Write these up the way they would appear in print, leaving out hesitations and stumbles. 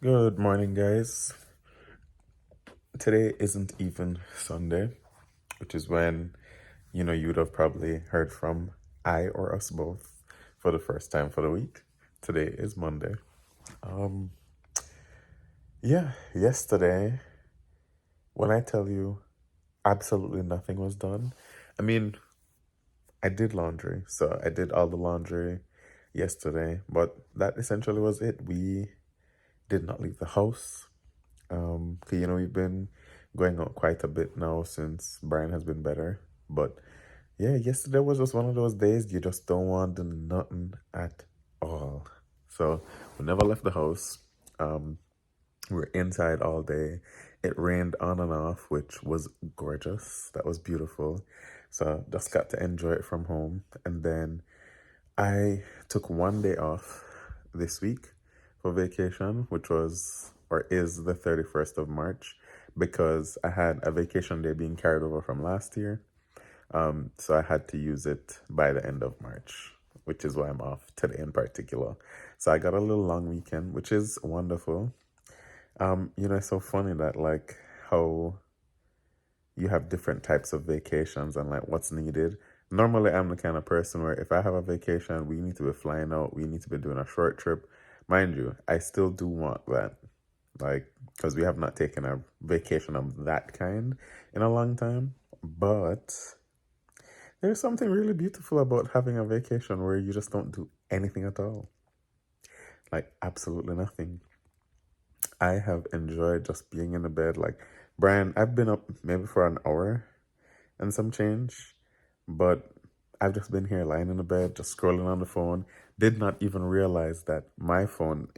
Good morning, guys. Today isn't even Sunday, which is when, you would have probably heard from I or us both for the first time for the week. Today is Monday. Um, yeah, yesterday, when I tell you absolutely nothing was done, I mean, I did laundry, so I did all the laundry yesterday, but that essentially was it. We did not leave the house. 'Cause, we've been going out quite a bit now since Brian has been better. But yeah, yesterday was just one of those days you just don't want to do nothing at all. So we never left the house. Um, we were inside all day. It rained on and off, which was gorgeous. That was beautiful. So just got to enjoy it from home. And then I took one day off this week for vacation, which was or is the 31st of March, because I had a vacation day being carried over from last year. So I had to use it by the end of March, which is why I'm off today in particular. So I got a little long weekend, which is wonderful. It's so funny that like how you have different types of vacations and like what's needed. Normally, I'm the kind of person where if I have a vacation, we need to be flying out, we need to be doing a short trip. Mind you, I still do want that, like, because we have not taken a vacation of that kind in a long time. But there's something really beautiful about having a vacation where you just don't do anything at all, like, absolutely nothing. I have enjoyed just being in the bed. Like, Brian, I've been up maybe for an hour and some change, but I've just been here lying in the bed, just scrolling on the phone. Did not even realize that my phone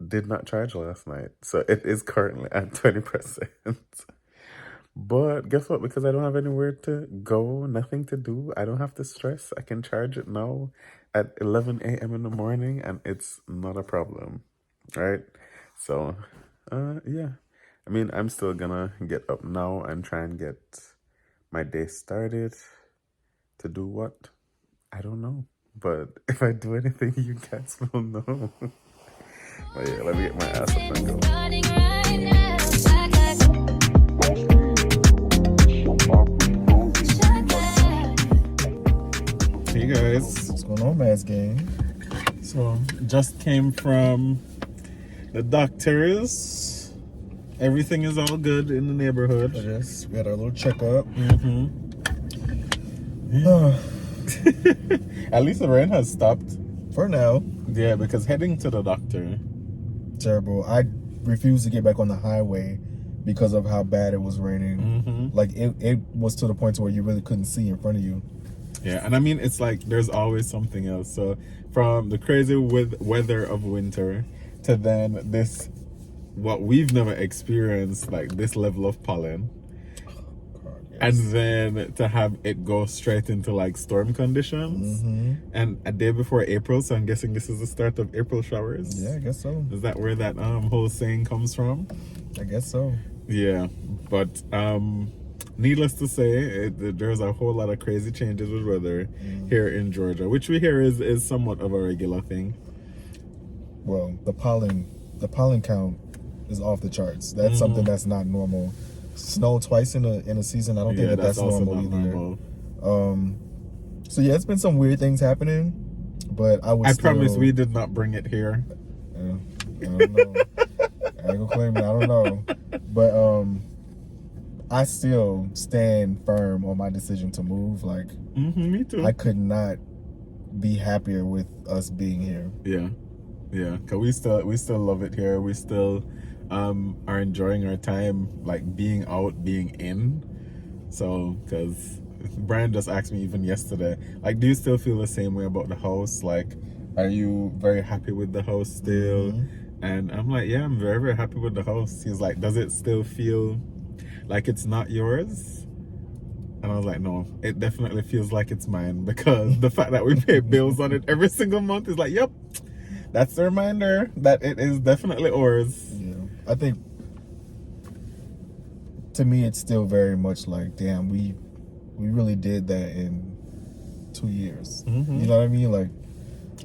did not charge last night. So it is currently at 20%. But guess what? Because I don't have anywhere to go, nothing to do, I don't have to stress. I can charge it now at 11 a.m. in the morning and it's not a problem, right? So, yeah. I mean, I'm still gonna get up now and try and get my day started. To do what? I don't know. But if I do anything, you guys will know. But yeah, let me get my ass up and go. Hey guys. What's going on, Mads gang? So, just came from the doctor's. Everything is all good in the neighborhood. Yes, we had our little checkup. At least the rain has stopped. For now. Yeah, because heading to the doctor. Terrible. I refused to get back on the highway because of how bad it was raining. Like, it was to the point to where you really couldn't see in front of you. Yeah, and I mean, it's like there's always something else. So from the crazy weather of winter to then this, what we've never experienced, like this level of pollen. And then to have it go straight into like storm conditions and a day before April, so I'm guessing this is the start of April showers. Yeah, I guess so. Is that where that whole saying comes from? I guess so. Yeah, but needless to say, there's a whole lot of crazy changes with weather here in Georgia, which we hear is somewhat of a regular thing. Well, the pollen count is off the charts. That's something that's not normal. Snow twice in a season, I don't think that's normal either. Normal. So yeah, it's been some weird things happening, but I promise we did not bring it here. I don't know. I ain't gonna claim it, I don't know. But I still stand firm on my decision to move. Like, me too. I could not be happier with us being here. Yeah, cause we still love it here. We still are enjoying our time, like being out, being in. So, cause Brian just asked me even yesterday, like, do you still feel the same way about the house? Like, are you very happy with the house still? And I'm like, yeah, I'm very, very happy with the house. He's like, does it still feel like it's not yours? And I was like, no, it definitely feels like it's mine, because the fact that we pay bills on it every single month is like, yep, that's the reminder that it is definitely ours. Yeah, I think to me it's still very much like, damn, we really did that in 2 years. You know what I mean? Like,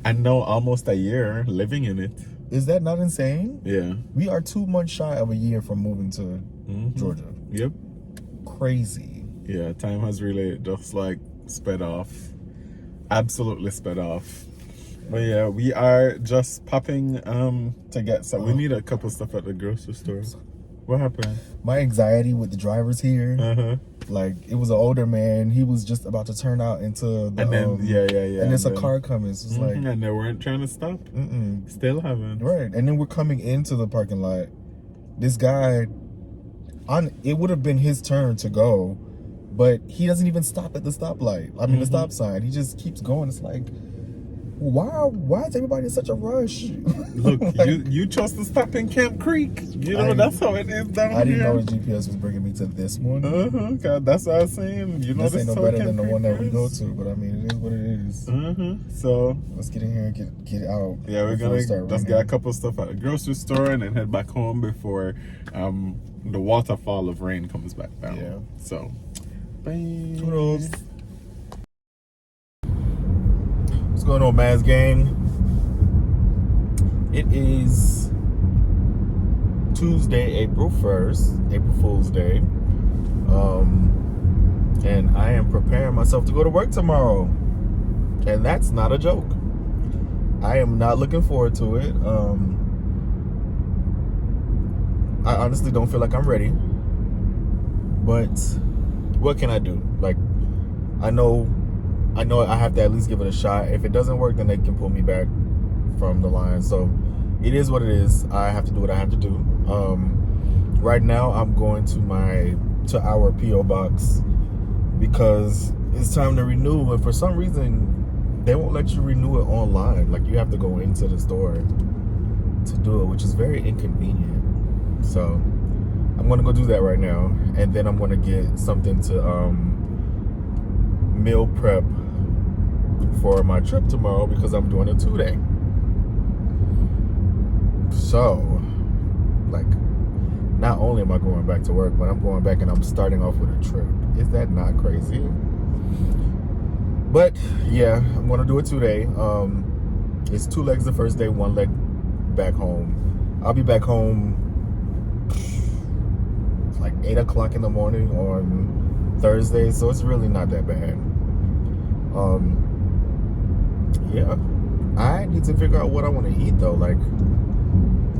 I know, almost a year living in it. Is that not insane? Yeah. We are 2 months shy of a year from moving to Georgia. Yep. Crazy. Yeah, time has really just like sped off. Absolutely sped off. But yeah, we are just popping to get some. We need a couple stuff at the grocery store. What happened? My anxiety with the drivers here. Like, it was an older man. He was just about to turn out into the. And then, yeah. And there's a car coming. So it's like. And they weren't trying to stop. Still haven't. Right. And then we're coming into the parking lot. This guy, it would have been his turn to go, but he doesn't even stop at the stoplight. I mean, the stop sign. He just keeps going. It's like, why is everybody in such a rush? Look, like, you chose to stop in Camp Creek. You know, that's how it is down here. I didn't know his GPS was bringing me to this one. God, that's what I was saying. You know, this ain't no better than the one that we go to, but I mean, it is what it is. So let's get in here and get out. Yeah, we're gonna just get a couple stuff at the grocery store and then head back home before the waterfall of rain comes back down. Yeah. So, bye. Toodles. What's going on, Maz gang? It is Tuesday, April 1st, April Fool's Day. And I am preparing myself to go to work tomorrow. And that's not a joke. I am not looking forward to it. I honestly don't feel like I'm ready. But what can I do? Like, I know I have to at least give it a shot. If it doesn't work, then they can pull me back from the line. So it is what it is. I have to do what I have to do. Right now I'm going to our P.O. box because it's time to renew, and for some reason they won't let you renew it online. Like, you have to go into the store to do it, which is very inconvenient. So I'm gonna go do that right now, and then I'm gonna get something to meal prep for my trip tomorrow because I'm doing a 2-day. So, like, not only am I going back to work, but I'm going back and I'm starting off with a trip. Is that not crazy? But yeah, I'm gonna do a 2-day. It's 2 legs the first day, 1 leg back home. I'll be back home like 8 o'clock in the morning on Thursday, so it's really not that bad. Yeah, I need to figure out what I want to eat though, like,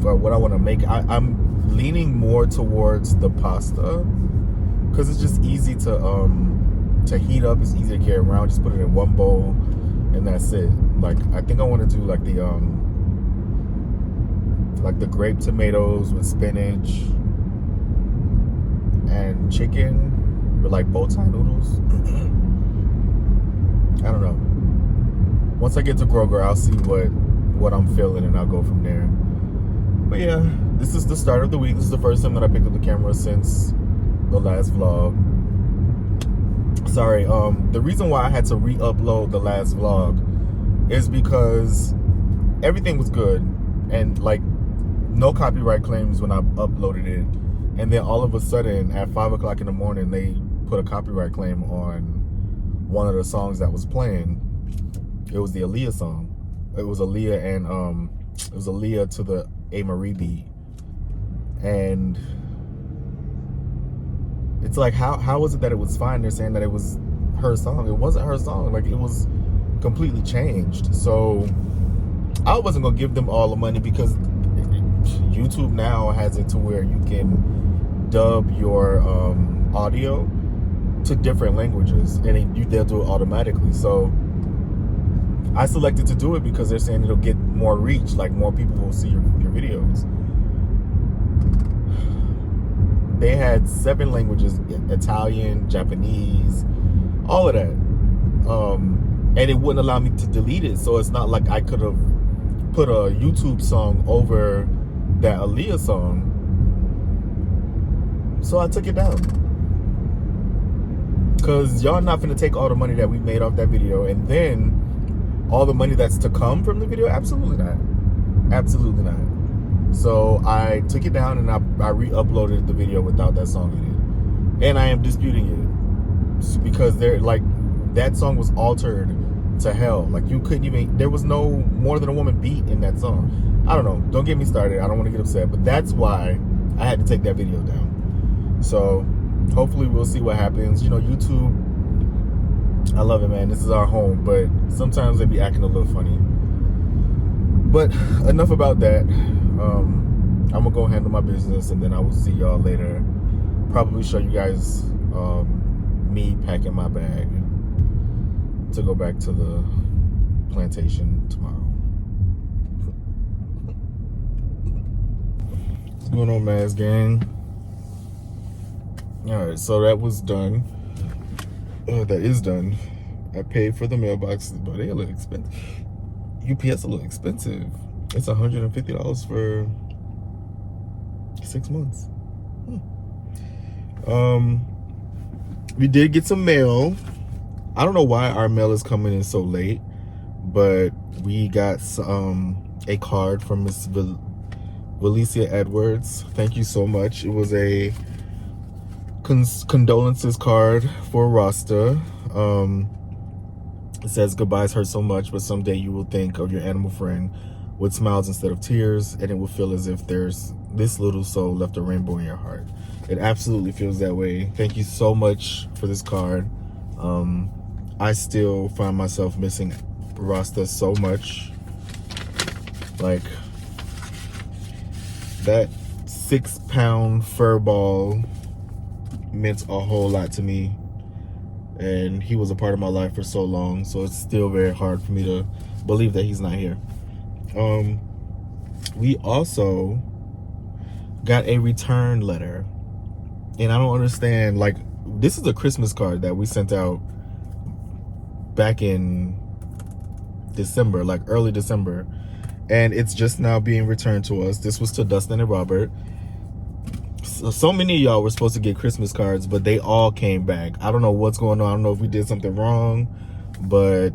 or what I want to make. I'm leaning more towards the pasta because it's just easy to heat up. It's easy to carry around. Just put it in one bowl and that's it. Like, I think I want to do like the grape tomatoes with spinach and chicken with like bow tie noodles. I don't know. Once I get to Kroger, I'll see what I'm feeling and I'll go from there. But yeah, this is the start of the week. This is the first time that I picked up the camera since the last vlog. Sorry, the reason why I had to re-upload the last vlog is because everything was good and like no copyright claims when I uploaded it. And then all of a sudden at 5 o'clock in the morning, they put a copyright claim on one of the songs that was playing. It was the Aaliyah song. It was Aaliyah and it was Aaliyah to the A. Marie beat. And it's like, how was it that it was fine? They're saying that it was her song. It wasn't her song. Like, it was completely changed. So I wasn't gonna give them all the money because YouTube now has it to where you can dub your audio to different languages, and they'll do it automatically. So I selected to do it because they're saying it'll get more reach, like more people will see your videos. They had 7 languages: Italian, Japanese, all of that. And it wouldn't allow me to delete it. So it's not like I could have put a YouTube song over that Aaliyah song. So I took it down. Because y'all not finna take all the money that we made off that video and then all the money that's to come from the video. Absolutely not. Absolutely not. So I took it down and I re-uploaded the video without that song in it. And I am disputing it because they're like, that song was altered to hell. Like, you couldn't even, there was no More Than a Woman beat in that song. I don't know. Don't get me started. I don't want to get upset, but that's why I had to take that video down. So hopefully we'll see what happens. You know, YouTube, I love it, man. This is our home, but sometimes they be acting a little funny. But enough about that. I'm gonna go handle my business, and then I will see y'all later. Probably show you guys me packing my bag to go back to the plantation tomorrow. What's going on, Maz gang? All right, so that was done. That is done. I paid for the mailboxes, but they a little expensive. UPS a little expensive. It's $150 for 6 months. We did get some mail. I don't know why our mail is coming in so late, but we got a card from Miss Valicia Edwards. Thank you so much. It was a condolences card for Rasta. It says, goodbyes hurt so much, but someday you will think of your animal friend with smiles instead of tears, and it will feel as if there's this little soul left a rainbow in your heart. It absolutely feels that way. Thank you so much for this card. I still find myself missing Rasta so much. Like, that 6-pound fur ball meant a whole lot to me, and he was a part of my life for so long, so it's still very hard for me to believe that he's not here. We also got a return letter, and I don't understand, like, this is a Christmas card that we sent out back in December, like early December, and it's just now being returned to us. This was to Dustin and Robert. So many of y'all were supposed to get Christmas cards, but they all came back. I don't know what's going on. I don't know if we did something wrong, but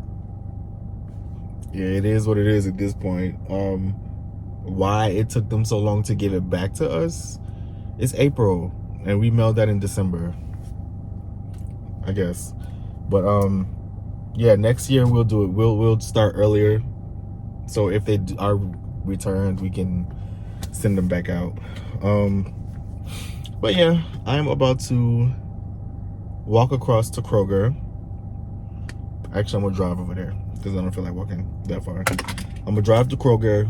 yeah, it is what it is at this point. Why it took them so long to give it back to us? It's April, and we mailed that in December, I guess. But yeah, next year we'll do it. We'll start earlier, so if they are returned, we can send them back out. But yeah, I'm about to walk across to Kroger. Actually, I'm gonna drive over there because I don't feel like walking that far. I'm gonna drive to Kroger,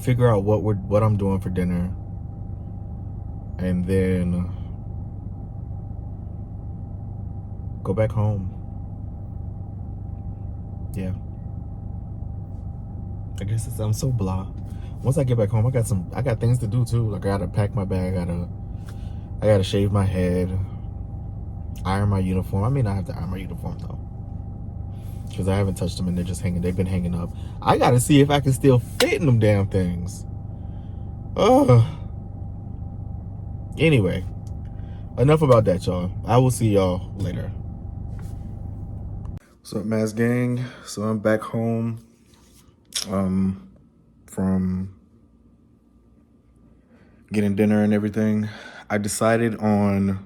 figure out what I'm doing for dinner, and then go back home. Yeah. I guess I'm so blah. Once I get back home, I got things to do too. Like, I gotta pack my bag, I gotta shave my head, iron my uniform. I may not have to iron my uniform though, because I haven't touched them and they've been hanging up. I gotta see if I can still fit in them damn things. Anyway, enough about that, y'all. I will see y'all later. What's up, Mass Gang? So I'm back home from getting dinner and everything. I decided on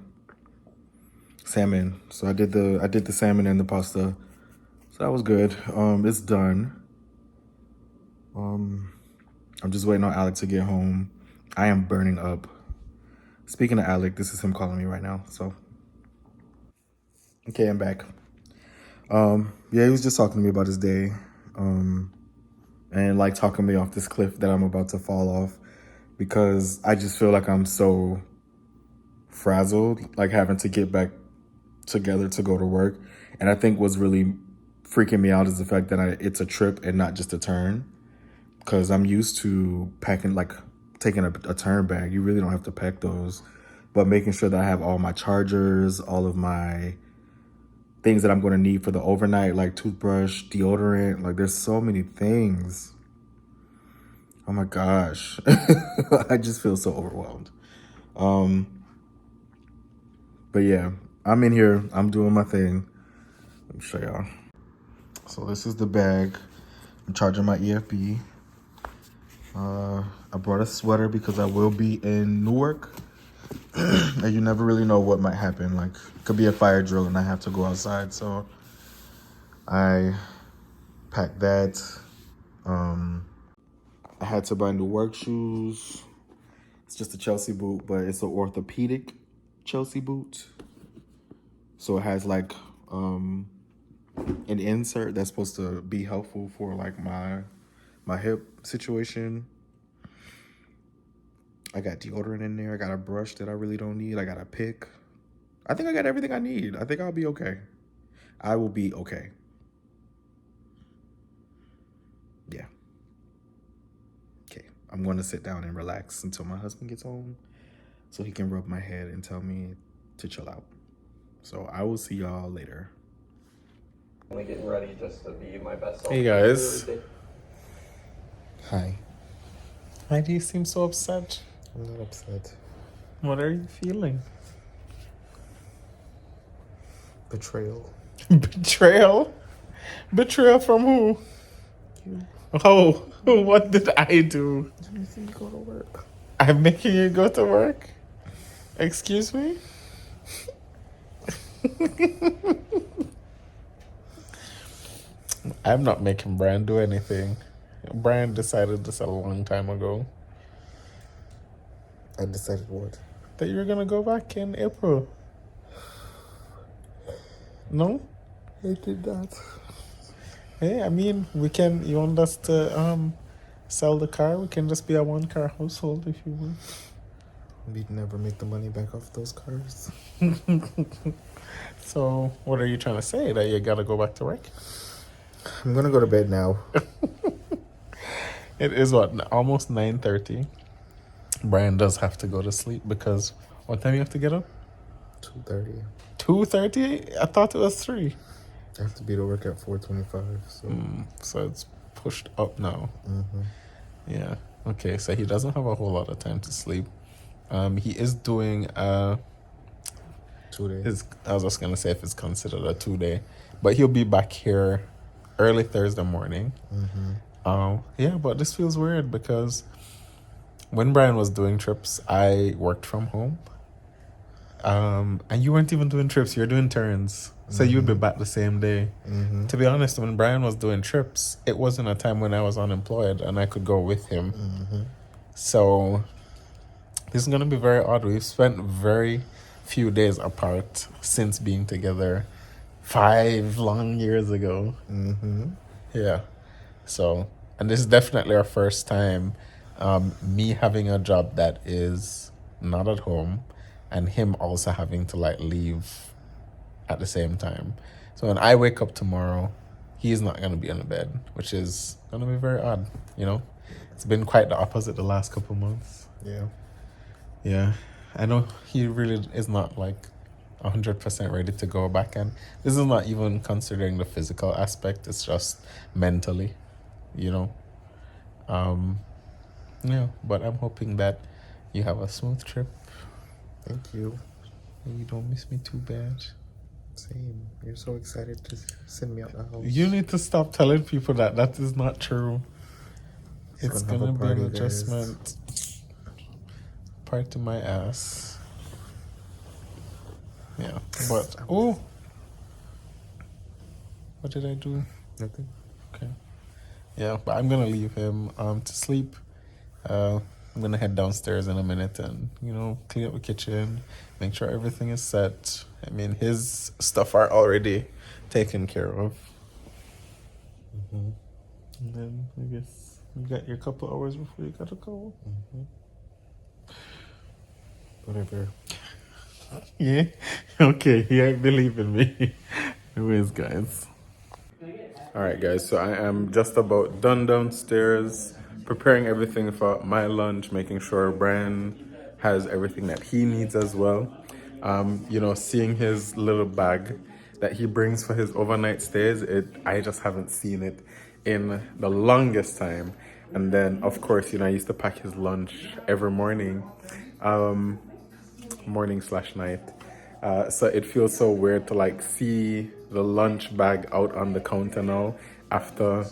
salmon. So I did the salmon and the pasta. So that was good. It's done. I'm just waiting on Alec to get home. I am burning up. Speaking of Alec, this is him calling me right now. So okay, I'm back. Yeah, he was just talking to me about his day. And like talking me off this cliff that I'm about to fall off, because I just feel like I'm so frazzled, like having to get back together to go to work. And I think what's really freaking me out is the fact that it's a trip and not just a turn, because I'm used to packing, like taking a turn bag. You really don't have to pack those, but making sure that I have all my chargers, all of my things that I'm going to need for the overnight, like toothbrush, deodorant. Like, there's so many things. Oh my gosh. I just feel so overwhelmed. But yeah, I'm in here. I'm doing my thing. Let me show y'all. So this is the bag. I'm charging my EFB. I brought a sweater because I will be in Newark. And you never really know what might happen. Like, it could be a fire drill and I have to go outside. So I packed that. I had to buy new work shoes. It's just a Chelsea boot, but it's an orthopedic Chelsea boot. So it has like an insert that's supposed to be helpful for like my hip situation. I got deodorant in there. I got a brush that I really don't need. I got a pick. I think I got everything I need. I think I'll be okay. I will be okay. Yeah. Okay. I'm going to sit down and relax until my husband gets home so he can rub my head and tell me to chill out. So I will see y'all later. Only getting ready just to be my best self. Hey guys. Hi. Why do you seem so upset? I'm not upset. What are you feeling? Betrayal. Betrayal? Betrayal from who? You. Oh, what did I do? You make me go to work. I'm making you go to work? Excuse me? I'm not making Brian do anything. Brian decided this a long time ago. I decided what? That you were gonna go back in April. No? I did not. Hey, I mean, you want us to sell the car? We can just be a one-car household if you want. We'd never make the money back off those cars. So, what are you trying to say? That you gotta go back to work? I'm gonna go to bed now. It is what, almost 9:30. Brian does have to go to sleep because what time you have to get up? 2:30. 2:30? I thought it was 3. I have to be to work at 4:25. So it's pushed up now. Mm-hmm. Yeah. Okay. So he doesn't have a whole lot of time to sleep. He is doing 2 days. I was just gonna say if it's considered a 2-day, but he'll be back here early Thursday morning. Mm-hmm. Yeah, but this feels weird because when Brian was doing trips, I worked from home. And you weren't even doing trips; you were doing turns. So you'd be back the same day. Mm-hmm. To be honest, when Brian was doing trips, it wasn't a time when I was unemployed and I could go with him. Mm-hmm. So this is gonna be very odd. We've spent very few days apart since being together 5 long years ago. Mm-hmm. Yeah. So, and this is definitely our first time me having a job that is not at home and him also having to like leave at the same time. So when I wake up tomorrow, he's not going to be in the bed, which is going to be very odd, you know? It's been quite the opposite the last couple months. Yeah. Yeah. I know he really is not like 100% ready to go back, and this is not even considering the physical aspect, it's just mentally, you know. Yeah, but I'm hoping that you have a smooth trip. Thank you. And you don't miss me too bad. Same. You're so excited to send me out the house. You need to stop telling people that that is not true. It's gonna be an adjustment. Part to my ass. Yeah, but oh, what did I do? Nothing. Okay. Yeah, but I'm gonna leave him to sleep. I'm gonna head downstairs in a minute and clean up the kitchen, make sure everything is set. I mean, his stuff are already taken care of. Mm-hmm. And then I guess you got your couple hours before you gotta go. Mm-hmm. Whatever. Yeah. Okay. He ain't believing me. Anyways, guys. All right, guys. So I am just about done downstairs, preparing everything for my lunch, making sure Brian has everything that he needs as well. Seeing his little bag that he brings for his overnight stays, I just haven't seen it in the longest time. And then, of course, I used to pack his lunch every morning, morning/night. So it feels so weird to like see the lunch bag out on the counter now after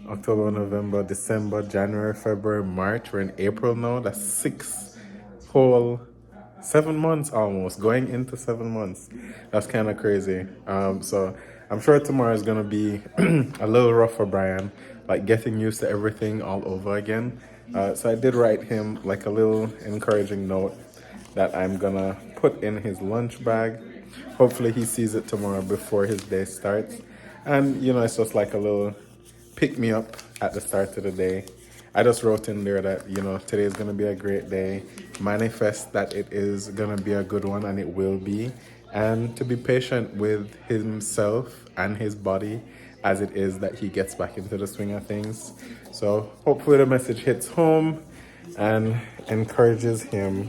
October, November, December, January, February, March. We're in April now. That's 7 months almost, going into 7 months. That's kind of crazy. So I'm sure tomorrow is going to be a little rough for Brian, like getting used to everything all over again. So I did write him like a little encouraging note that I'm gonna put in his lunch bag. Hopefully he sees it tomorrow before his day starts. And you know, it's just like a little pick me up at the start of the day. I just wrote in there that, you know, today is going to be a great day. Manifest that it is going to be a good one, and it will be. And to be patient with himself and his body as it is that he gets back into the swing of things. So hopefully the message hits home and encourages him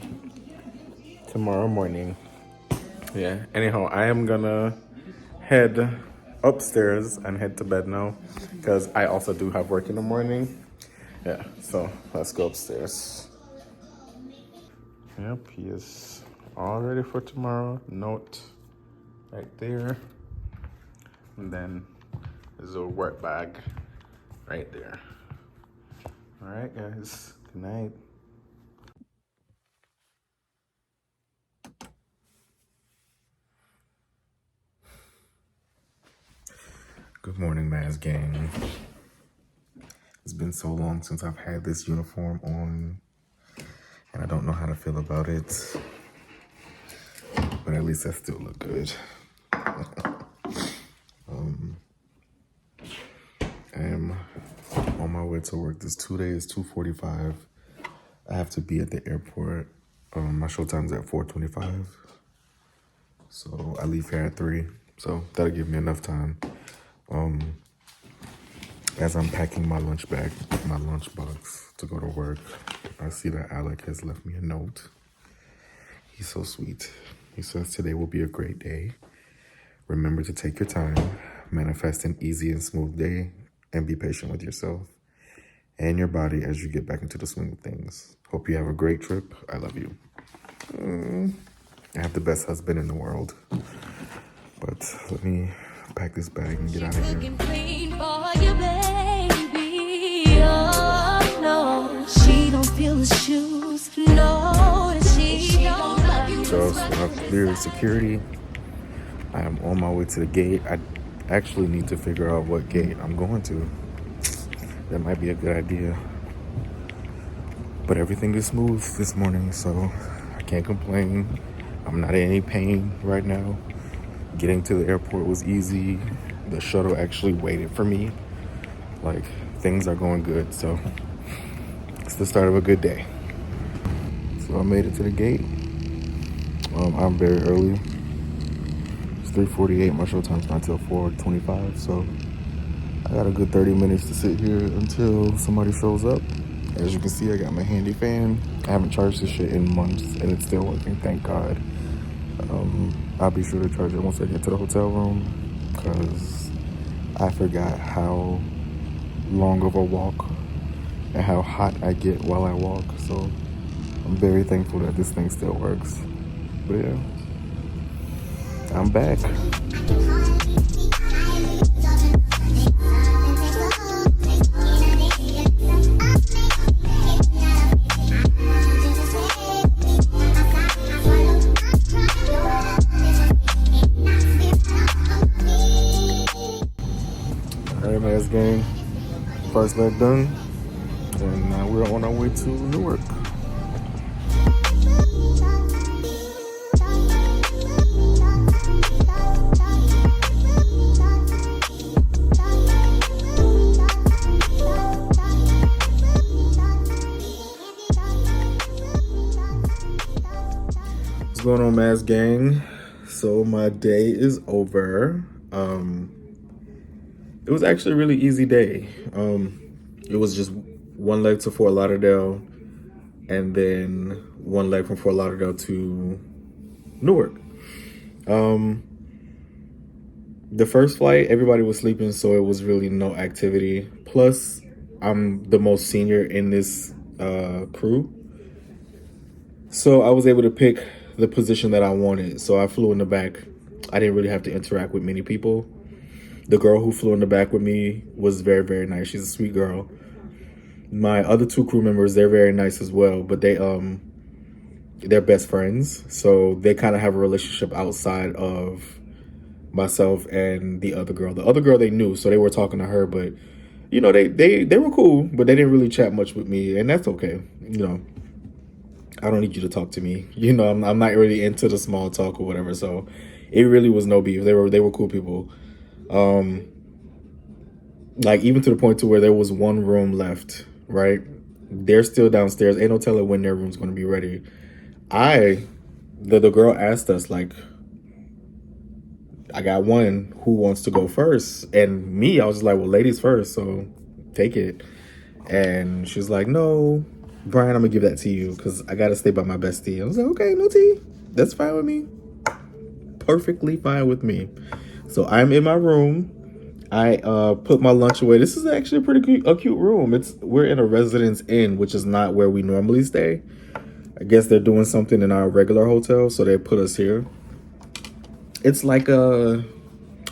tomorrow morning. Yeah, anyhow, I am going to head upstairs and head to bed now because I also do have work in the morning. Yeah, so let's go upstairs. Yep, he is all ready for tomorrow. Note right there. And then there's a work bag right there. All right, guys. Good night. Good morning, Maz gang. It's been so long since I've had this uniform on, and I don't know how to feel about it, but at least I still look good. I am on my way to work. This 2 days, 2:45. I have to be at the airport. My show time's at 4:25, so I leave here at 3. So that'll give me enough time. As I'm packing my lunch bag, my lunchbox to go to work, I see that Alec has left me a note. He's so sweet. He says, today will be a great day. Remember to take your time, manifest an easy and smooth day, and be patient with yourself and your body as you get back into the swing of things. Hope you have a great trip. I love you. I have the best husband in the world. But let me pack this bag and get out of here. So I've cleared security. I am on my way to the gate. I actually need to figure out what gate I'm going to. That might be a good idea. But everything is smooth this morning, so I can't complain. I'm not in any pain right now. Getting to the airport was easy. The shuttle actually waited for me. Like, things are going good, so it's the start of a good day. So I made it to the gate. I'm very early. It's 3:48. My show time's not until 4:25, so I got a good 30 minutes to sit here until somebody shows up. As you can see, I got my handy fan. I haven't charged this shit in months, and it's still working, thank God. I'll be sure to charge it once I get to the hotel room, because I forgot how long of a walk and how hot I get while I walk. So I'm very thankful that this thing still works. But yeah, I'm back. Alright, gang. First leg done, and now we're on our way to Newark. What's going on, Maz gang? So my day is over. It was actually a really easy day. It was just one leg to Fort Lauderdale, and then one leg from Fort Lauderdale to Newark. The first flight, everybody was sleeping, so it was really no activity. Plus, I'm the most senior in this crew, so I was able to pick the position that I wanted. So I flew in the back. I didn't really have to interact with many people. The girl who flew in the back with me was very, very nice. She's a sweet girl. My other two crew members, they're very nice as well, but they're best friends. So they kind of have a relationship outside of myself and the other girl. The other girl they knew, so they were talking to her, but you know, they were cool, but they didn't really chat much with me, and that's okay. You know, I don't need you to talk to me. You know, I'm not really into the small talk or whatever. So it really was no beef. They were cool people. Like even to the point to where there was one room left. Right, they're still downstairs. Ain't no telling when their room's going to be ready. The girl asked us like, I got one who wants to go first, and me, I was like, well, ladies first, so take it. And she's like, no, Brian, I'm gonna give that to you because I gotta stay by my bestie. I was like, okay, no tea, that's fine with me, perfectly fine with me. So I'm in my room. I put my lunch away. This is actually a pretty cute room. We're in a residence inn, which is not where we normally stay. I guess they're doing something in our regular hotel, so they put us here. It's like a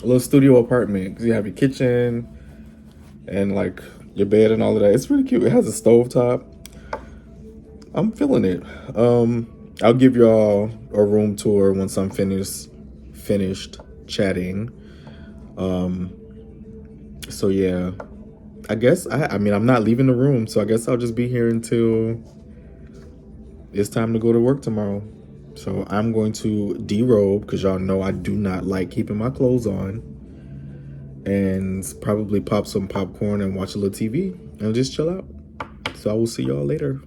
little studio apartment because you have your kitchen and like your bed and all of that. It's really cute. It has a stovetop. I'm feeling it. I'll give y'all a room tour once I'm finished chatting. So yeah, I guess I mean I'm not leaving the room, so I guess I'll just be here until it's time to go to work tomorrow. So I'm going to derobe because y'all know I do not like keeping my clothes on, and probably pop some popcorn and watch a little TV and just chill out. So I will see y'all later.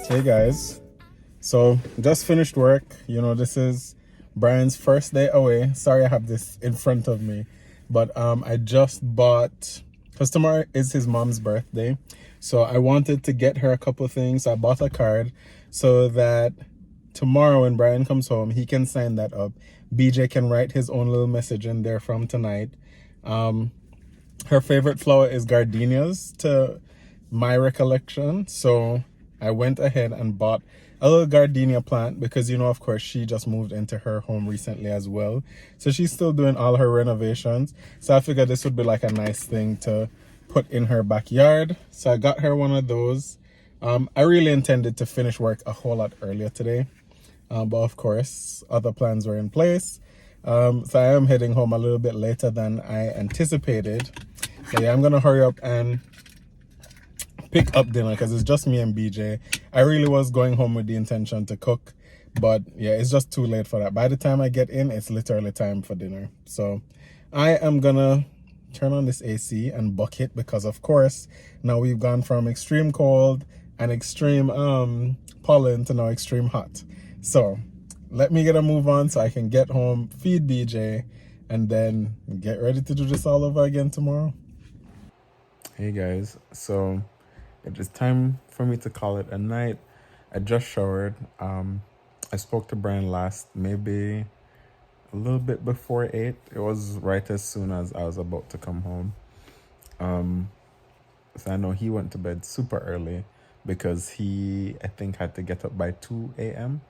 Hey guys, so just finished work. You know, this is Brian's first day away. Sorry I have this in front of me, but I just bought, because tomorrow is his mom's birthday, so I wanted to get her a couple things. I bought a card so that tomorrow when Brian comes home, he can sign that up. BJ can write his own little message in there from tonight. Her favorite flower is gardenias to my recollection, so I went ahead and bought a little gardenia plant because, you know, of course, she just moved into her home recently as well. So she's still doing all her renovations. So I figured this would be like a nice thing to put in her backyard. So I got her one of those. I really intended to finish work a whole lot earlier today. But of course, other plans were in place. So I am heading home a little bit later than I anticipated. So yeah, I'm going to hurry up and pick up dinner because it's just me and BJ. I really was going home with the intention to cook, but yeah, it's just too late for that. By the time I get in, it's literally time for dinner. So I am gonna turn on this AC and bucket because of course now we've gone from extreme cold and extreme pollen to now extreme hot. So let me get a move on so I can get home, feed BJ, and then get ready to do this all over again tomorrow. Hey guys, so it is time for me to call it a night. I just showered. I spoke to Brian last, maybe a little bit before 8. It was right as soon as I was about to come home. So I know he went to bed super early because he, I think, had to get up by 2 a.m.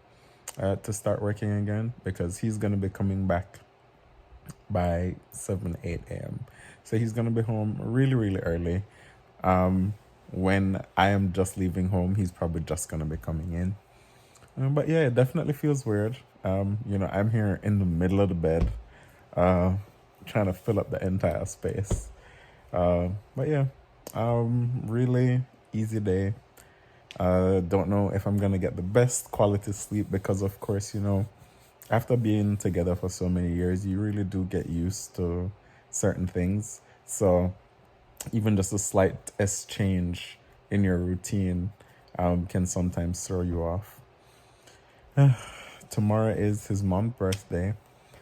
To start working again because he's going to be coming back by 7, 8 a.m. So he's going to be home really, really early. When I am just leaving home, he's probably just going to be coming in. But yeah, it definitely feels weird. You know, I'm here in the middle of the bed, trying to fill up the entire space. But yeah, really easy day. Don't know if I'm going to get the best quality sleep because, of course, you know, after being together for so many years, you really do get used to certain things. So even just a slight change in your routine can sometimes throw you off. Tomorrow is his mom's birthday,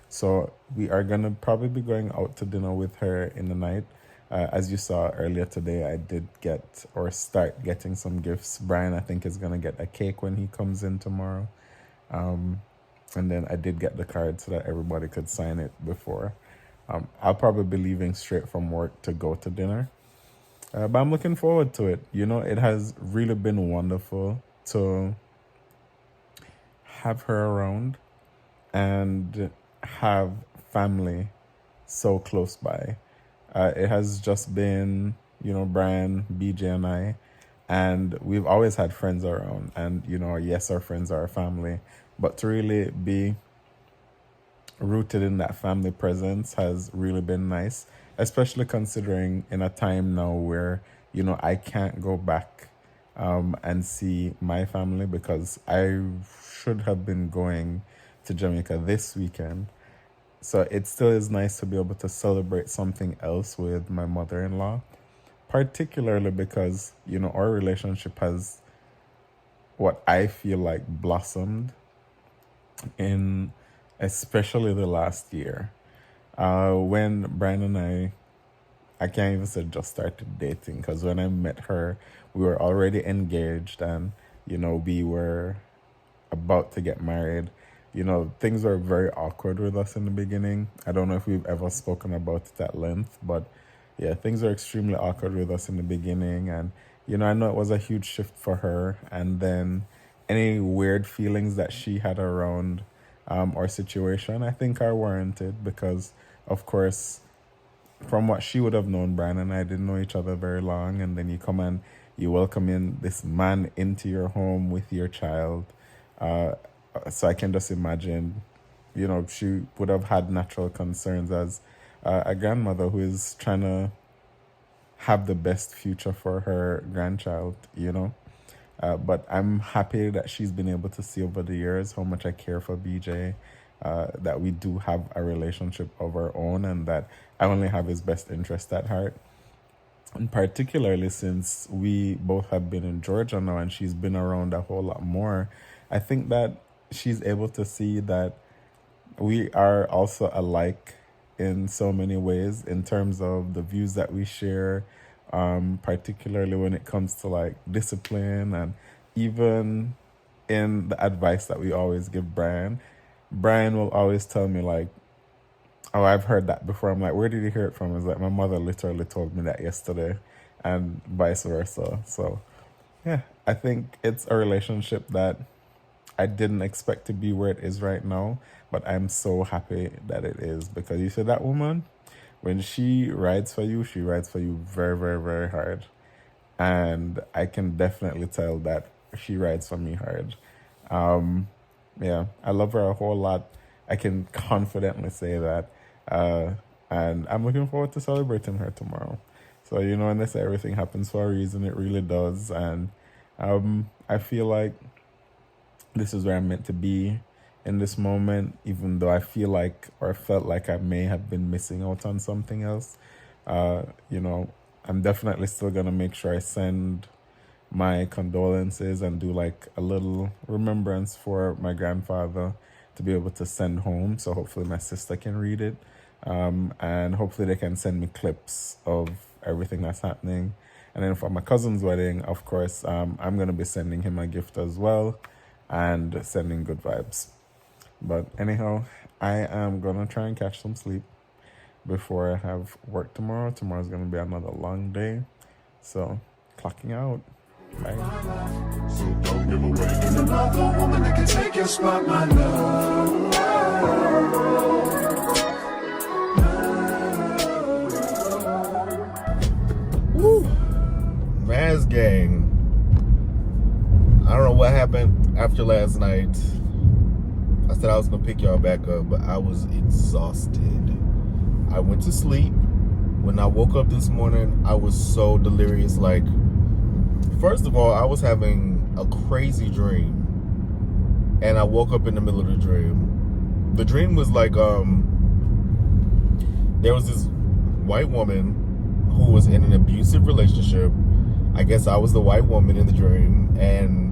so we are gonna probably be going out to dinner with her in the night. As you saw earlier today, I did get or start getting some gifts. Brian, I think, is going to get a cake when he comes in tomorrow. And then I did get the card so that everybody could sign it before. I'll probably be leaving straight from work to go to dinner. But I'm looking forward to it. You know, it has really been wonderful to have her around and have family so close by. It has just been, you know, Brian, BJ, and I, and we've always had friends around. And, you know, yes, our friends are our family, but to really be rooted in that family presence has really been nice, especially considering in a time now where, you know, I can't go back and see my family because I should have been going to Jamaica this weekend. So it still is nice to be able to celebrate something else with my mother-in-law, particularly because, you know, our relationship has, what I feel like, blossomed in especially the last year. When Brian and I can't even say just started dating, because when I met her, we were already engaged and, you know, we were about to get married. You know, things were very awkward with us in the beginning. I don't know if we've ever spoken about it at length, but yeah, things were extremely awkward with us in the beginning. And, you know, I know it was a huge shift for her. And then any weird feelings that she had around our situation, I think are warranted because, of course, from what she would have known, Brian and I didn't know each other very long. And then you come and you welcome in this man into your home with your child. So I can just imagine, you know, she would have had natural concerns as a grandmother who is trying to have the best future for her grandchild, you know. But I'm happy that she's been able to see over the years how much I care for BJ, that we do have a relationship of our own and that I only have his best interest at heart. And particularly since we both have been in Georgia now and she's been around a whole lot more, I think that she's able to see that we are also alike in so many ways in terms of the views that we share, particularly when it comes to like discipline and even in the advice that we always give Brian. Brian will always tell me like, oh, I've heard that before. I'm like, where did you hear it from? It's like, my mother literally told me that yesterday and vice versa. So yeah, I think it's a relationship that I didn't expect to be where it is right now, but I'm so happy that it is because you see that woman, when she rides for you, she rides for you very, very, very hard. And I can definitely tell that she rides for me hard. Yeah, I love her a whole lot. I can confidently say that. And I'm looking forward to celebrating her tomorrow. So, you know, when they say everything happens for a reason, it really does. And I feel like this is where I'm meant to be in this moment, even though I feel like or felt like I may have been missing out on something else. You know, I'm definitely still going to make sure I send my condolences and do like a little remembrance for my grandfather to be able to send home. So hopefully my sister can read it. And hopefully they can send me clips of everything that's happening. And then for my cousin's wedding, of course, I'm going to be sending him a gift as well and sending good vibes. But anyhow, I am going to try and catch some sleep before I have work tomorrow. Tomorrow's going to be another long day. So, clocking out. Bye. So don't give away. There's another woman that can take your spot, my love. Woo. Maz gang. I don't know what happened after last night. I said I was gonna pick y'all back up, but I was exhausted. I went to sleep. When I woke up this morning, I was so delirious. Like, first of all, I was having a crazy dream. And I woke up in the middle of the dream. The dream was like, there was this white woman who was in an abusive relationship. I guess I was the white woman in the dream. And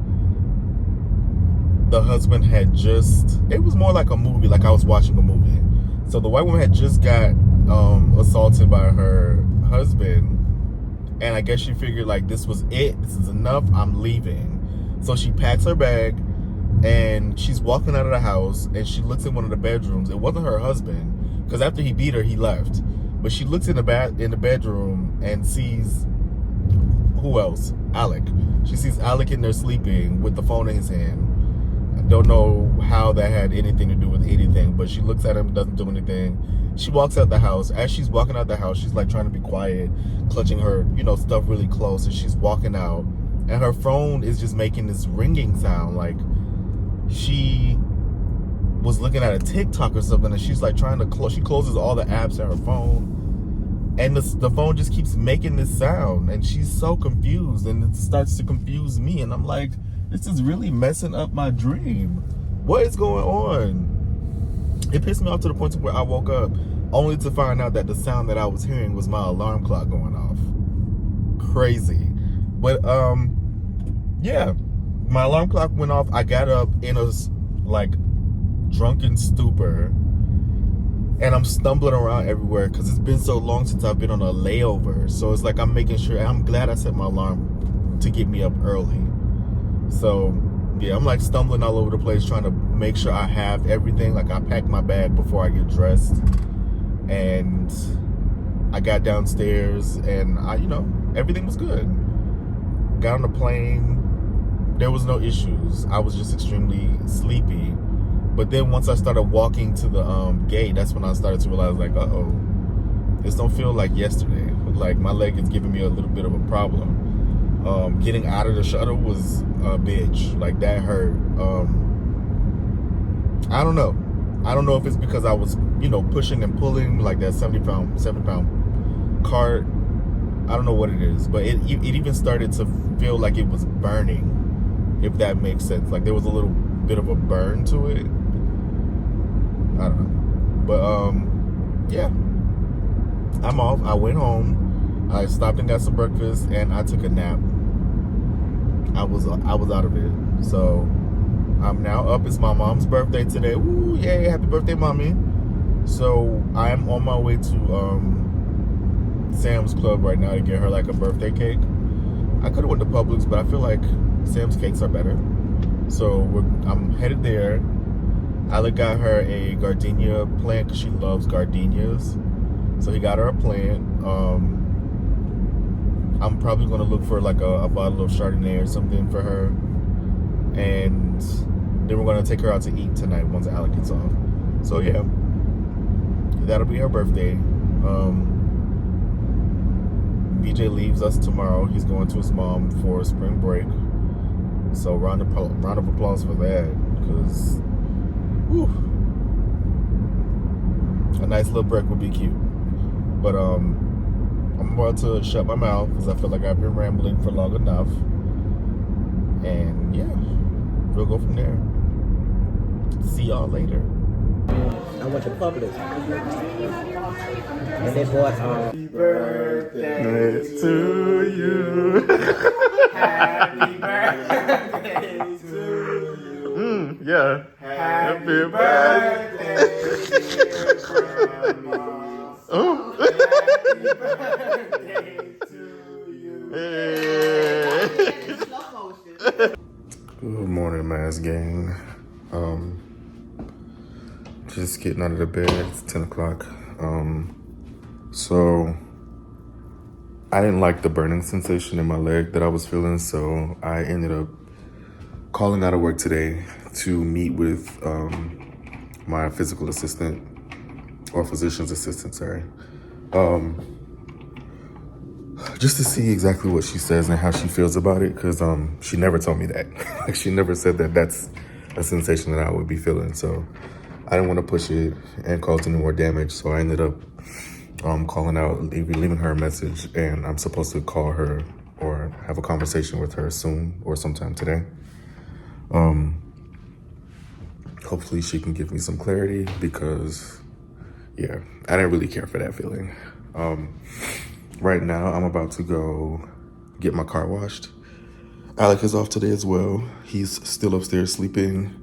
the husband had just, it was more like a movie, like I was watching a movie. So the white woman had just got assaulted by her husband. And I guess she figured like this was it. This is enough. I'm leaving. So she packs her bag and she's walking out of the house and she looks in one of the bedrooms. It wasn't her husband because after he beat her, he left. But she looks in the bedroom and sees who else? Alec. She sees Alec in there sleeping with the phone in his hand. I don't know how that had anything to do with anything, but she looks at him, doesn't do anything. She walks out the house. As she's walking out the house, she's like trying to be quiet, clutching her, stuff really close. And she's walking out, and her phone is just making this ringing sound, like she was looking at a TikTok or something. And she's like trying to close. She closes all the apps on her phone, and the phone just keeps making this sound. And she's so confused, and it starts to confuse me. And I'm like, this is really messing up my dream. What is going on? It pissed me off to the point where I woke up only to find out that the sound that I was hearing was my alarm clock going off. Crazy. But yeah, my alarm clock went off. I got up in a like drunken stupor, and I'm stumbling around everywhere because it's been so long since I've been on a layover. So it's like I'm making sure. I'm glad I set my alarm to get me up early. So yeah, I'm like stumbling all over the place trying to make sure I have everything. Like I packed my bag before I get dressed, and I got downstairs and everything was good. Got on the plane. There was no issues. I was just extremely sleepy. But then once I started walking to the gate, that's when I started to realize like, uh-oh, this don't feel like yesterday. Like my leg is giving me a little bit of a problem. Getting out of the shuttle was a bitch. Like that hurt. I don't know. I don't know if it's because I was, pushing and pulling like that 70 pound cart. I don't know what it is, but it even started to feel like it was burning, if that makes sense. Like there was a little bit of a burn to it. I don't know. But yeah. I'm off. I went home. I stopped and got some breakfast and I took a nap. I was out of it. So I'm now up. It's my mom's birthday today. Woo, yay, happy birthday, mommy. So I'm on my way to Sam's Club right now to get her like a birthday cake. I could have went to Publix, but I feel like Sam's cakes are better. So I'm headed there. Alec got her a gardenia plant because she loves gardenias. So he got her a plant. I'm probably going to look for like a bottle of Chardonnay or something for her. And then we're going to take her out to eat tonight once Alec gets off. So yeah, that'll be her birthday. BJ leaves us tomorrow. He's going to his mom for spring break. So round of applause for that, because a nice little break would be cute. But I'm about to shut my mouth because I feel like I've been rambling for long enough. And yeah, we'll go from there. See y'all later. I went to Publix. And they bought Happy birthday to you. Happy birthday to you. Yeah. Happy birthday, dear grandma. Oh. Happy birthday to you. Hey. Good morning, Mass Gang. Just getting out of the bed. It's 10 o'clock. So I didn't like the burning sensation in my leg that I was feeling, so I ended up calling out of work today to meet with my physical assistant, or physician's assistant, sorry. Just to see exactly what she says and how she feels about it, because she never told me that. Like, she never said that that's a sensation that I would be feeling, so I didn't want to push it and cause any more damage, so I ended up calling out, leaving her a message, and I'm supposed to call her or have a conversation with her soon or sometime today. Hopefully she can give me some clarity, because yeah, I didn't really care for that feeling. Right now I'm about to go get my car washed. Alec is off today as well. He's still upstairs sleeping.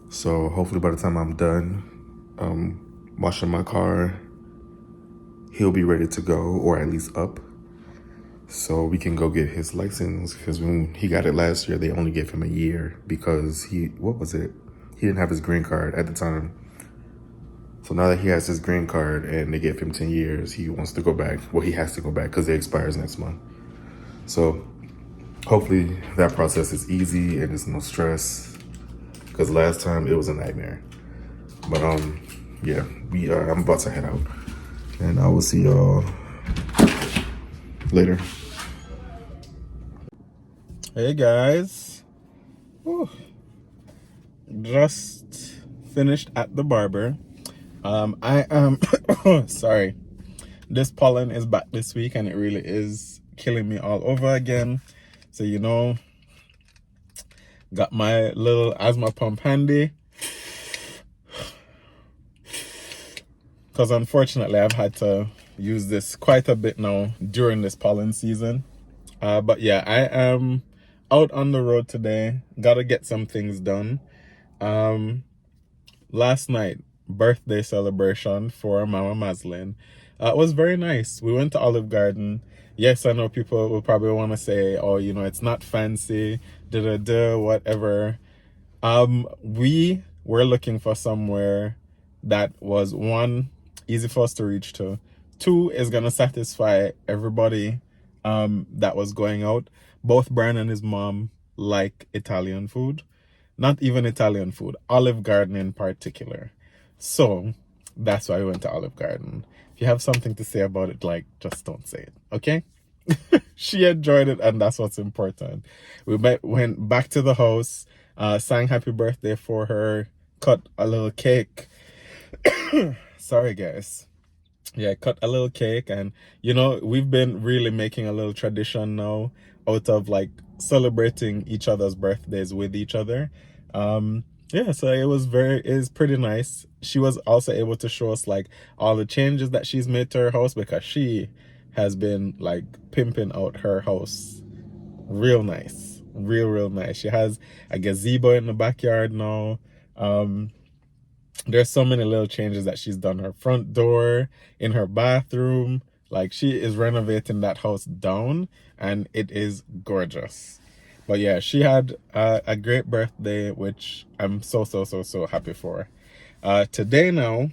So hopefully by the time I'm done washing my car, he'll be ready to go, or at least up, so we can go get his license. Because when he got it last year, they only gave him a year because he didn't have his green card at the time. So now that he has his green card and they gave him 10 years, he wants to go back. Well, he has to go back because it expires next month. So hopefully that process is easy and there's no stress, because last time it was a nightmare. But yeah, I'm about to head out, and I will see y'all later. Hey guys, whew. Just finished at the barber. I am sorry, this pollen is back this week and it really is killing me all over again. So got my little asthma pump handy, because unfortunately I've had to use this quite a bit now during this pollen season. But yeah, I am out on the road today. Gotta get some things done. Last night, birthday celebration for Mama Mazelin. It was very nice. We went to Olive Garden. Yes, I know people will probably want to say, oh, it's not fancy, whatever. We were looking for somewhere that was, one, easy for us to reach to. Two, is going to satisfy everybody that was going out. Both Brian and his mom like Italian food. Not even Italian food, Olive Garden in particular. So that's why we went to Olive Garden. If you have something to say about it, just don't say it, okay? She enjoyed it, and that's what's important. We went back to the house, sang happy birthday for her, cut a little cake. Sorry, guys. Yeah, cut a little cake, and we've been really making a little tradition now out of celebrating each other's birthdays with each other. Yeah, so it is pretty nice. She was also able to show us all the changes that she's made to her house, because she has been pimping out her house real nice, real nice. She has a gazebo in the backyard now. There's so many little changes that she's done. Her front door, in her bathroom, she is renovating that house down, and it is gorgeous. But yeah, she had a great birthday, which I'm so happy for. Today now,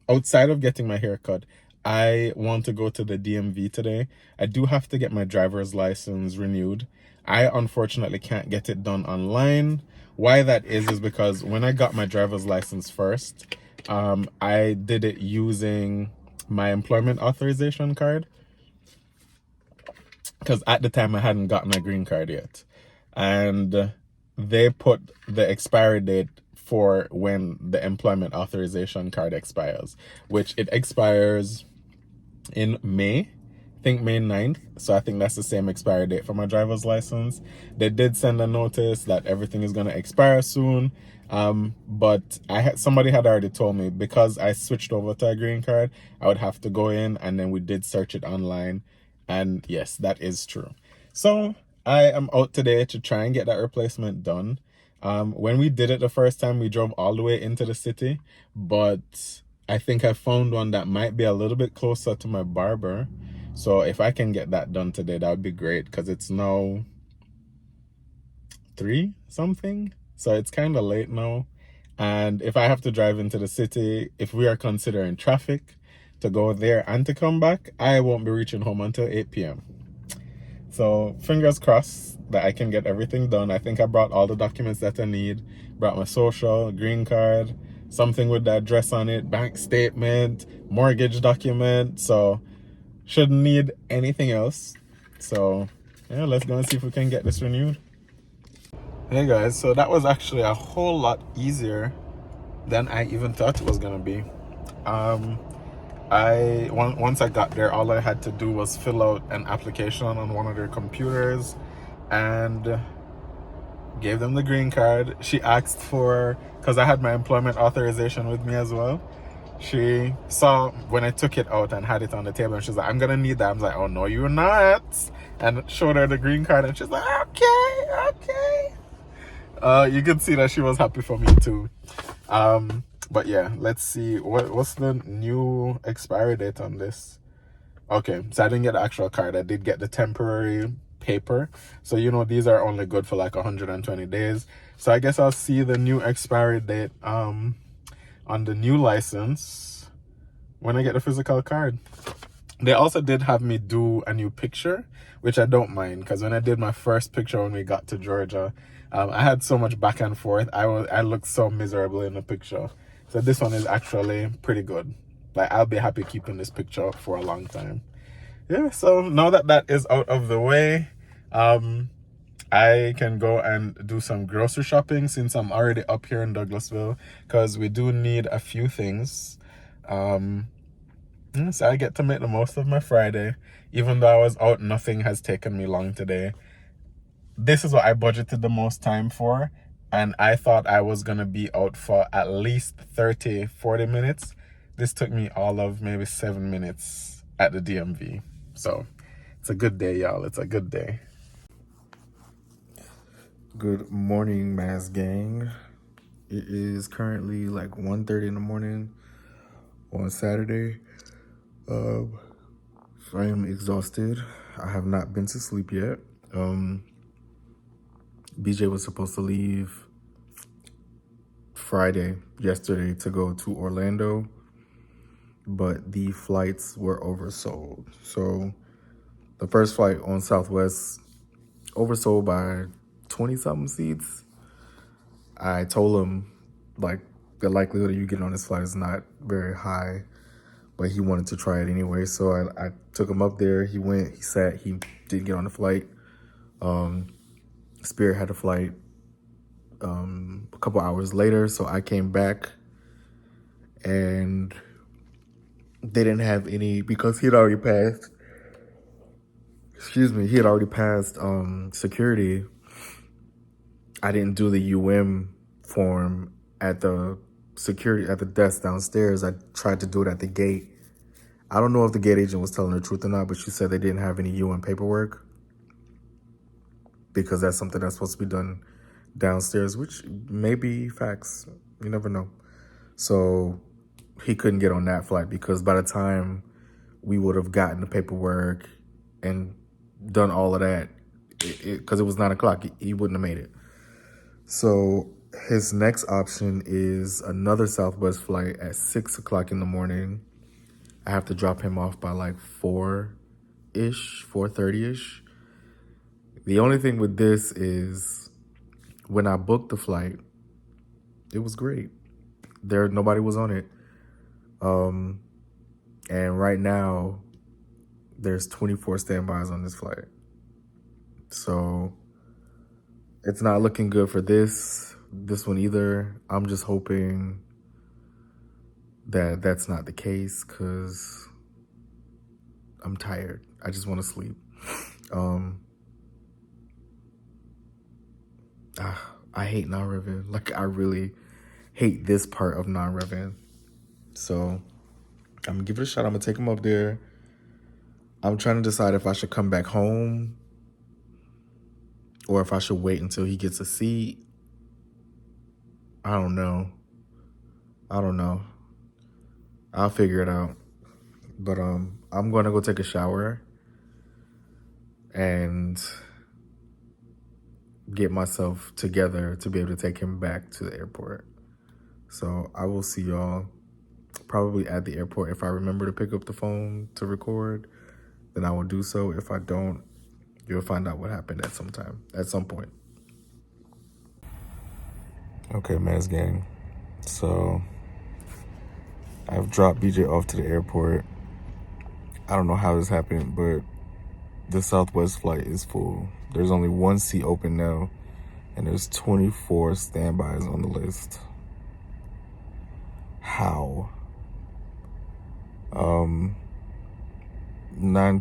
outside of getting my hair cut, I want to go to the DMV today. I do have to get my driver's license renewed. I unfortunately can't get it done online. Why that is because when I got my driver's license first, I did it using my employment authorization card, because at the time I hadn't gotten my green card yet, and they put the expiry date for when the employment authorization card expires, which it expires in May, I think May 9th. So I think that's the same expiry date for my driver's license. They did send a notice that everything is going to expire soon, but somebody had already told me, because I switched over to a green card, I would have to go in, and then we did search it online. And yes, that is true. So I am out today to try and get that replacement done. When we did it the first time, we drove all the way into the city, but I think I found one that might be a little bit closer to my barber. So if I can get that done today, that would be great, because it's now 3 something. So it's kind of late now. And if I have to drive into the city, if we are considering traffic, to go there and to come back, I won't be reaching home until 8 p.m. So fingers crossed that I can get everything done. I think I brought all the documents that I need. Brought my social, green card, something with the address on it, bank statement, mortgage document. So shouldn't need anything else. So yeah, let's go and see if we can get this renewed. Hey guys, so that was actually a whole lot easier than I even thought it was gonna be. Once I got there, all I had to do was fill out an application on one of their computers and gave them the green card. She asked for, because I had my employment authorization with me as well. She saw when I took it out and had it on the table, and she's like, I'm gonna need that. I was like, oh no, you're not. And showed her the green card, and she's like, okay. You could see that she was happy for me too. But yeah, let's see. What's the new expiry date on this? Okay, so I didn't get the actual card. I did get the temporary paper. So, these are only good for like 120 days. So I guess I'll see the new expiry date on the new license when I get the physical card. They also did have me do a new picture, which I don't mind, because when I did my first picture when we got to Georgia, I had so much back and forth. I looked so miserable in the picture. So this one is actually pretty good. Like, I'll be happy keeping this picture for a long time. Yeah, so now that is out of the way, I can go and do some grocery shopping since I'm already up here in Douglasville, because we do need a few things. So I get to make the most of my Friday. Even though I was out, nothing has taken me long today. This is what I budgeted the most time for, and I thought I was gonna be out for at least 30-40 minutes. This took me all of maybe 7 minutes at the DMV. So it's a good day, y'all. It's a good day. Good morning, Mass Gang. It is currently like 1:30 in the morning on Saturday. I am exhausted. I have not been to sleep yet. BJ was supposed to leave yesterday, to go to Orlando, but the flights were oversold. So the first flight on Southwest oversold by 20-something seats. I told him, like, the likelihood of you getting on this flight is not very high, but he wanted to try it anyway. So I took him up there. He went, he sat, he didn't get on the flight. Spirit had a flight a couple hours later, so I came back and they didn't have any, because he had already passed security. I didn't do the UM form at the desk downstairs. I tried to do it at the gate. I don't know if the gate agent was telling the truth or not, but she said they didn't have any UM paperwork, because that's something that's supposed to be done downstairs, which may be facts. You never know. So he couldn't get on that flight, because by the time we would have gotten the paperwork and done all of that, because it was 9 o'clock, he wouldn't have made it. So his next option is another Southwest flight at 6 o'clock in the morning. I have to drop him off by like 4:30ish. The only thing with this is, when I booked the flight, it was great. Nobody was on it. And right now, there's 24 standbys on this flight. So it's not looking good for this one either. I'm just hoping that that's not the case, because I'm tired. I just want to sleep. I hate non-revenue. Like, I really hate this part of non-revenue. So I'm gonna give it a shot. I'm gonna take him up there. I'm trying to decide if I should come back home or if I should wait until he gets a seat. I don't know. I'll figure it out. But I'm gonna go take a shower and get myself together to be able to take him back to the airport. So I will see y'all probably at the airport. If I remember to pick up the phone to record, then I will do so. If I don't, you'll find out what happened at some point. Okay, Mass Gang. So I've dropped BJ off to the airport. I don't know how this happened, but the Southwest flight is full. There's only one seat open now, and there's 24 standbys on the list. How? 9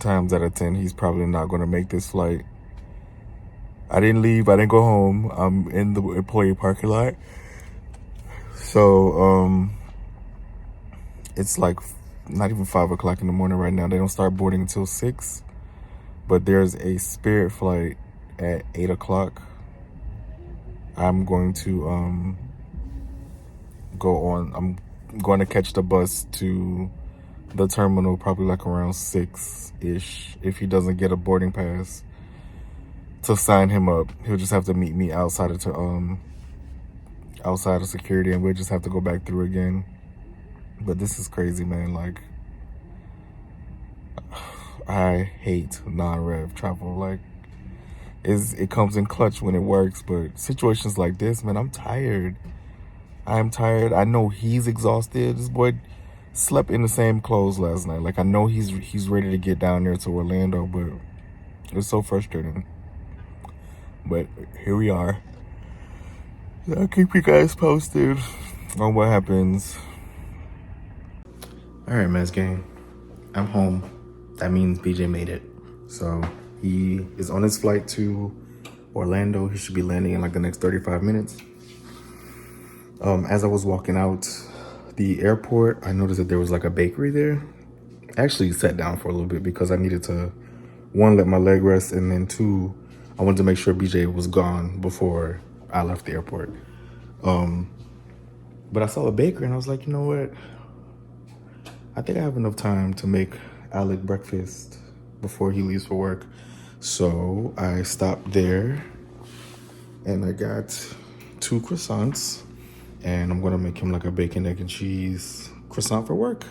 times out of 10, he's probably not going to make this flight. I didn't leave. I didn't go home. I'm in the employee parking lot. So, it's like not even 5 o'clock in the morning right now. They don't start boarding until 6. But there's a Spirit flight at 8 o'clock. I'm going to I'm going to catch the bus to the terminal probably like around 6-ish. If he doesn't get a boarding pass to sign him up, he'll just have to meet me outside of security, and we'll just have to go back through again. But this is crazy, man. Like, I hate non-rev travel. Like, it comes in clutch when it works, but situations like this, man, I'm tired. I'm tired. I know he's exhausted. This boy slept in the same clothes last night. Like, I know he's ready to get down there to Orlando, but it's so frustrating. But here we are. I'll keep you guys posted on what happens. All right, Mez gang, I'm home. That means BJ made it. So he is on his flight to Orlando. He should be landing in like the next 35 minutes. As I was walking out the airport, I noticed that there was like a bakery there. I actually sat down for a little bit because I needed to, one, let my leg rest, and then two, I wanted to make sure BJ was gone before I left the airport. But I saw a bakery and I was like, you know what? I think I have enough time to make Alec breakfast before he leaves for work. So I stopped there and I got 2 croissants, and I'm gonna make him like a bacon, egg, and cheese croissant for work.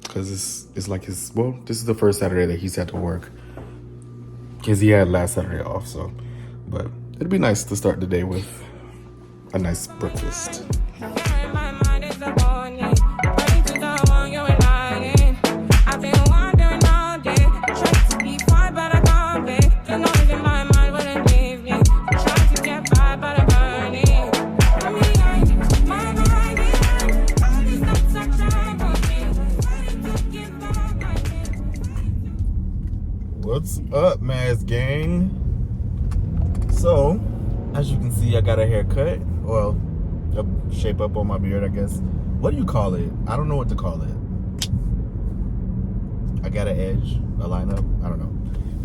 Cause it's like this is the first Saturday that he's had to work. Cause he had last Saturday off, so. But it'd be nice to start the day with a nice breakfast. What's up, Maz gang? So, as you can see, I got a haircut. Well, a shape up on my beard, I guess. What do you call it? I don't know what to call it. I got an edge, a lineup. I don't know.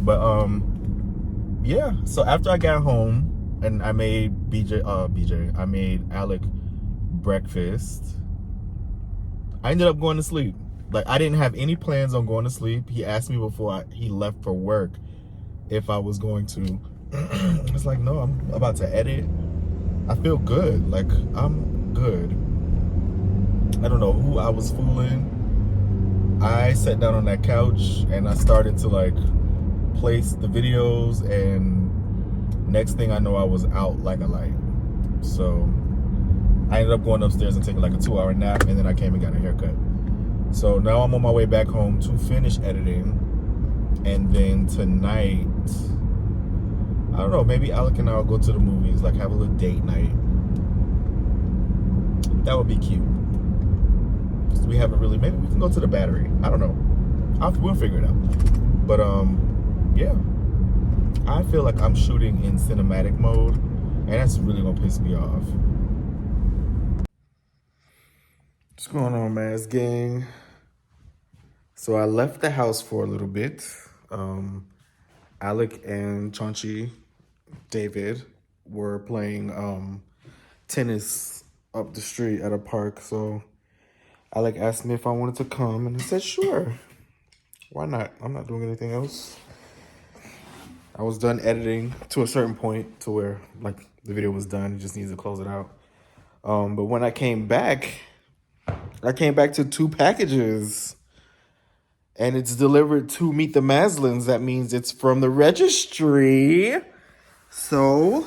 But yeah. So after I got home and I made I made Alec breakfast, I ended up going to sleep. Like, I didn't have any plans on going to sleep. He asked me before he left for work if I was going to. I was like, no, I'm about to edit. I feel good. Like, I'm good. I don't know who I was fooling. I sat down on that couch and I started to like place the videos, and next thing I know, I was out like a light. So I ended up going upstairs and taking like a 2-hour nap, and then I came and got a haircut. So now I'm on my way back home to finish editing, and then tonight, I don't know, maybe Alec and I will go to the movies, like have a little date night. That would be cute. We haven't really, maybe we can go to the Battery. I don't know. We'll figure it out. But yeah, I feel like I'm shooting in cinematic mode, and that's really gonna piss me off. What's going on, Maz gang? So I left the house for a little bit. Alec and Chauncey David were playing tennis up the street at a park. So Alec asked me if I wanted to come, and I said, sure. Why not? I'm not doing anything else. I was done editing to a certain point to where like the video was done. It just needs to close it out. But when I came back to 2 packages, and it's delivered to Meet the Mazelins. That means it's from the registry. So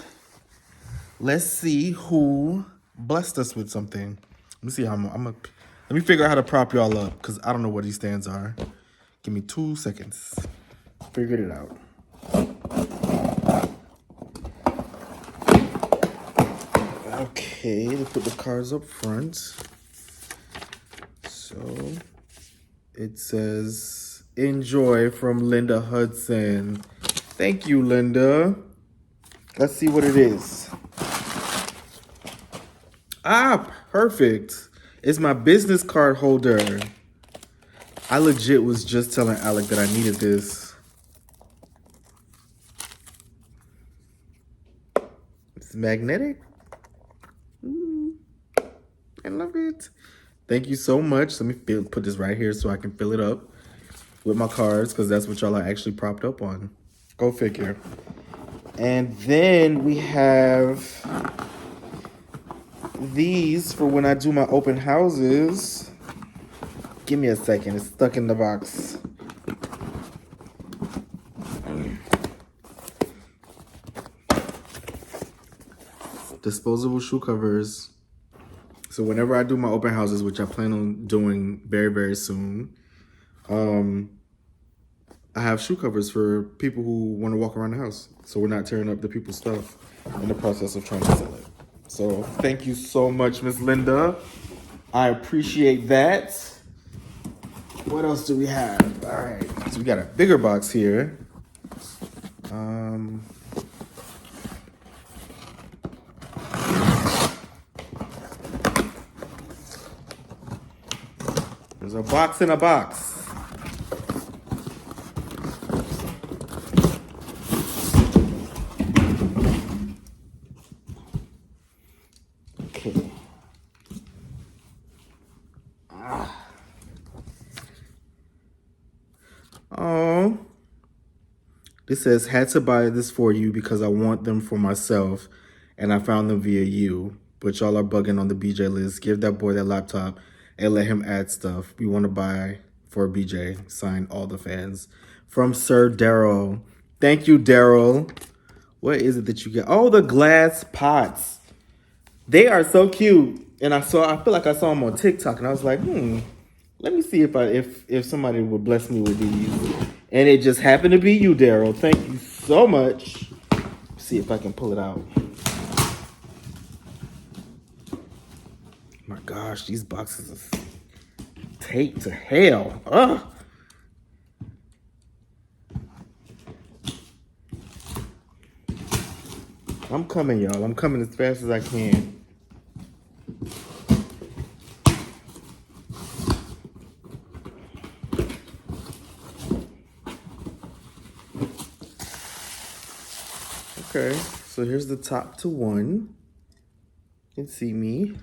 let's see who blessed us with something. Let me see how let me figure out how to prop y'all up, because I don't know what these stands are. Give me 2 seconds. Figured it out. Okay, let's put the cards up front. So it says, enjoy from Linda Hudson. Thank you, Linda. Let's see what it is. Ah, perfect. It's my business card holder. I legit was just telling Alec that I needed this. It's magnetic. I love it. Thank you so much. Let me put this right here so I can fill it up with my cards because that's what y'all are actually propped up on. Go figure. And then we have these for when I do my open houses. Give me a second. It's stuck in the box. Disposable shoe covers. So whenever I do my open houses, which I plan on doing very, very soon, I have shoe covers for people who want to walk around the house. So we're not tearing up the people's stuff in the process of trying to sell it. So thank you so much, Miss Linda. I appreciate that. What else do we have? All right, so we got a bigger box here. There's a box in a box. Okay. Oh. This says, had to buy this for you because I want them for myself and I found them via you. But y'all are bugging on the BJ list. Give that boy that laptop and let him add stuff. We want to buy for BJ. Sign all the fans. From Sir Daryl. Thank you, Daryl. What is it that you get? Oh, the glass pots. They are so cute. And I feel like I saw them on TikTok and I was like, let me see if somebody would bless me with these. And it just happened to be you, Daryl. Thank you so much. Let's see if I can pull it out. My gosh, these boxes are taped to hell. Ugh. I'm coming, y'all. I'm coming as fast as I can. Okay, so here's the top to one. You can see me.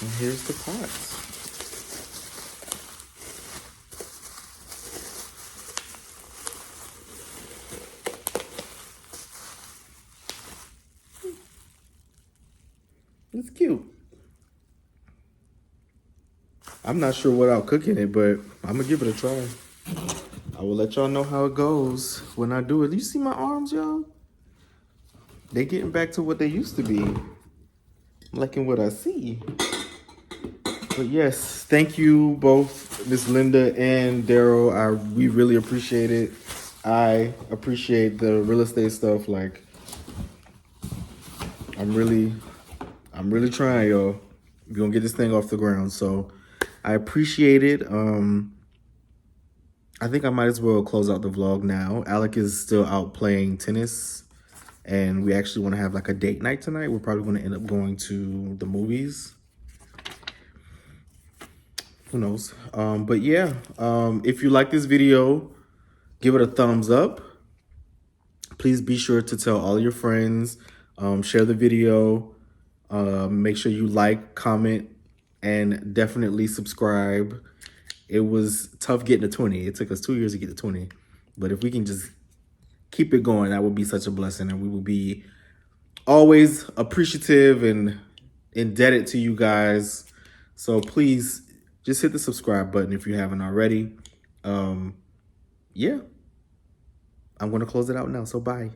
And here's the pots. It's cute. I'm not sure what I'll cook in it, but I'm gonna give it a try. I will let y'all know how it goes when I do it. You see my arms, y'all? They getting back to what they used to be. I'm liking what I see. But yes, thank you both, Miss Linda and Daryl. We really appreciate it. I appreciate the real estate stuff. Like, I'm really trying, y'all. We're gonna get this thing off the ground. So I appreciate it. I think I might as well close out the vlog now. Alec is still out playing tennis. And we actually want to have like a date night tonight. We're probably going to end up going to the movies. Who knows? But yeah, if you like this video, give it a thumbs up. Please be sure to tell all your friends. Share the video. Make sure you like, comment, and definitely subscribe. It was tough getting to 20. It took us 2 years to get to 20. But if we can just keep it going, that would be such a blessing. And we will be always appreciative and indebted to you guys. So please just hit the subscribe button if you haven't already. Yeah. I'm going to close it out now. So bye.